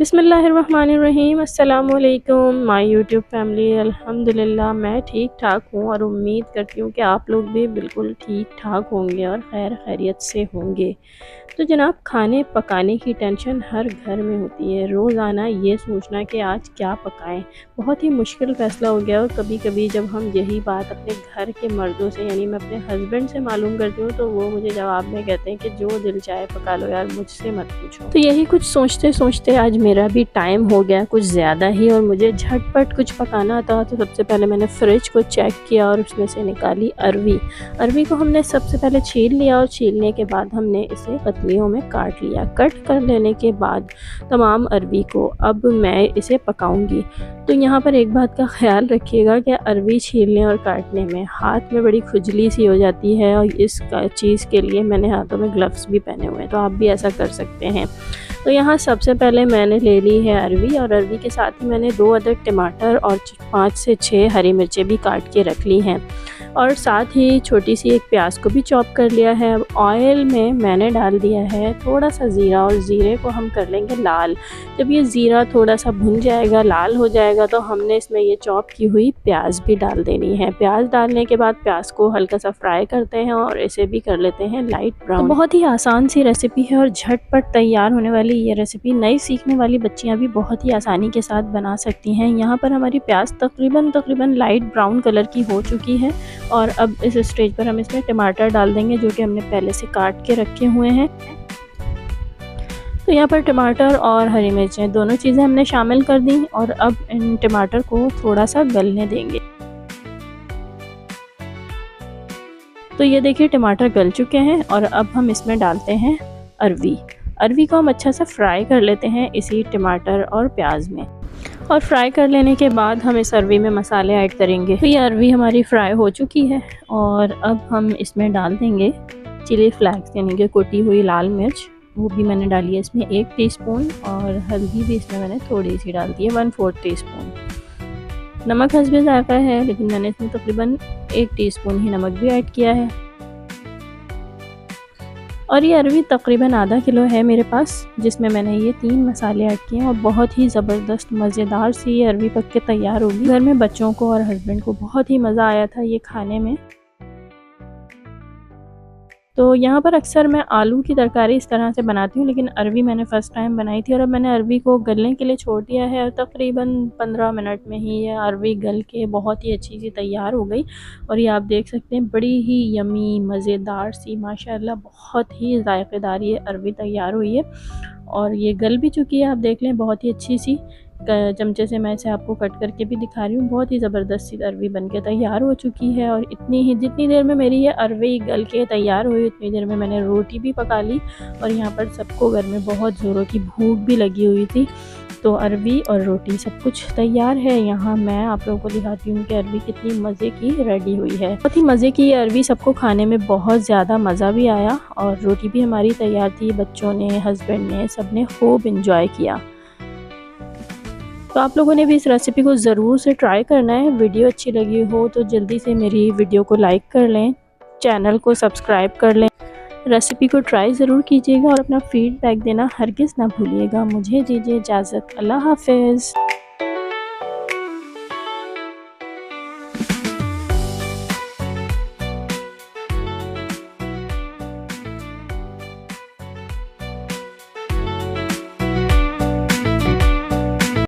बिस्मिल्लाहिर्रहमानिर्रहीम। अस्सलामुअलैकुम my YouTube family. अल्हम्दुलिल्लाह मैं ठीक ठाक हूँ और उम्मीद करती हूँ कि आप लोग भी बिल्कुल ठीक ठाक होंगे और खैर खैरियत से होंगे। तो जनाब, खाने पकाने की टेंशन हर घर में होती है। रोज़ाना ये सोचना कि आज क्या पकाएं बहुत ही मुश्किल फ़ैसला हो गया। और कभी कभी जब हम यही बात अपने घर के मर्दों से यानी मैं अपने हस्बैंड से मालूम करती हूँ तो वो मुझे जवाब में कहते हैं कि जो दिल चाहे पका लो यार, मुझसे मत पूछो। तो यही कुछ सोचते सोचते आज मेरा भी टाइम हो गया कुछ ज़्यादा ही और मुझे झटपट कुछ पकाना था। तो सबसे पहले मैंने फ्रिज को चेक किया और उसमें से निकाली अरवी। अरवी को हमने सबसे पहले छील लिया और छीलने के बाद हमने इसे पतलियों में काट लिया। कट कर लेने के बाद तमाम अरवी को अब मैं इसे पकाऊंगी। तो यहाँ पर एक बात का ख्याल रखिएगा कि अरवी छीलने और काटने में हाथ में बड़ी खुजली सी हो जाती है और इस चीज़ के लिए मैंने हाथों में ग्लव्स भी पहने हुए हैं, तो आप भी ऐसा कर सकते हैं। तो यहाँ सबसे पहले मैंने ले ली है अरवी और अरवी के साथ ही मैंने 2 अदद टमाटर और 5 से 6 हरी मिर्चें भी काट के रख ली हैं और साथ ही छोटी सी एक प्याज को भी चॉप कर लिया है। अब ऑयल में मैंने डाल दिया है थोड़ा सा ज़ीरा और ज़ीरे को हम कर लेंगे लाल। जब ये ज़ीरा थोड़ा सा भुन जाएगा, लाल हो जाएगा, तो हमने इसमें ये चॉप की हुई प्याज भी डाल देनी है। प्याज डालने के बाद प्याज को हल्का सा फ्राई करते हैं और इसे भी कर लेते हैं लाइट ब्राउन। तो बहुत ही आसान सी रेसिपी है और झटपट तैयार होने वाली ये रेसिपी नई सीखने वाली बच्चियाँ भी बहुत ही आसानी के साथ बना सकती हैं। यहाँ पर हमारी प्याज तकरीबन लाइट ब्राउन कलर की हो चुकी है और अब इस स्टेज पर हम इसमें टमाटर डाल देंगे जो कि हमने पहले से काट के रखे हुए हैं। तो यहाँ पर टमाटर और हरी मिर्चें दोनों चीज़ें हमने शामिल कर दी और अब इन टमाटर को थोड़ा सा गलने देंगे। तो ये देखिए टमाटर गल चुके हैं और अब हम इसमें डालते हैं अरवी। अरवी को हम अच्छा सा फ्राई कर लेते हैं इसी टमाटर और प्याज में। और फ्राई कर लेने के बाद हम इस अरवी में मसाले ऐड करेंगे। तो ये अरवी हमारी फ्राई हो चुकी है और अब हम इसमें डाल देंगे चिली फ्लेक्स यानी कि कुटी हुई लाल मिर्च, वो भी मैंने डाली है इसमें 1 टीस्पून और हल्दी भी इसमें मैंने थोड़ी सी डाल दी है 1/4 टीस्पून। नमक हस्बे ज़ायक़ा है लेकिन मैंने इसमें तकरीबन 1 टीस्पून ही नमक भी ऐड किया है। और ये अरवी तकरीबन आधा किलो है मेरे पास जिसमें मैंने ये 3 मसाले ऐड किए हैं और बहुत ही ज़बरदस्त मज़ेदार सी ये अरवी पक के तैयार होगी। घर में बच्चों को और हस्बैंड को बहुत ही मज़ा आया था ये खाने में। तो यहाँ पर अक्सर मैं आलू की तरकारी इस तरह से बनाती हूँ लेकिन अरवी मैंने फ़र्स्ट टाइम बनाई थी और अब मैंने अरवी को गलने के लिए छोड़ दिया है और तकरीबन 15 मिनट में ही ये अरवी गल के बहुत ही अच्छी सी तैयार हो गई। और ये आप देख सकते हैं बड़ी ही यमी मज़ेदार सी माशाल्लाह बहुत ही ज़ायक़ेदार ये अरवी तैयार हुई है और ये गल भी चुकी है। आप देख लें बहुत ही अच्छी सी चमचे से मैं इसे आपको कट करके भी दिखा रही हूँ। बहुत ही ज़बरदस्त सी अरवी बनके तैयार हो चुकी है और जितनी देर में मेरी ये अरवी गल के तैयार हुई उतनी देर में मैंने रोटी भी पका ली और यहाँ पर सबको घर में बहुत ज़ोरों की भूख भी लगी हुई थी। तो अरवी और रोटी सब कुछ तैयार है। यहाँ मैं आप लोगों को दिखाती हूँ कि अरवी कितनी मज़े की रेडी हुई है। बहुत ही मज़े की ये अरवी सबको खाने में बहुत ज़्यादा मज़ा भी आया और रोटी भी हमारी तैयार थी। बच्चों ने, हस्बैंड ने, सब ने खूब इंजॉय किया। तो आप लोगों ने भी इस रेसिपी को ज़रूर से ट्राई करना है। वीडियो अच्छी लगी हो तो जल्दी से मेरी वीडियो को लाइक कर लें, चैनल को सब्सक्राइब कर लें, रेसिपी को ट्राई ज़रूर कीजिएगा और अपना फीडबैक देना हरगिज़ ना भूलिएगा। मुझे दीजिए इजाज़त। अल्लाह हाफ़िज़।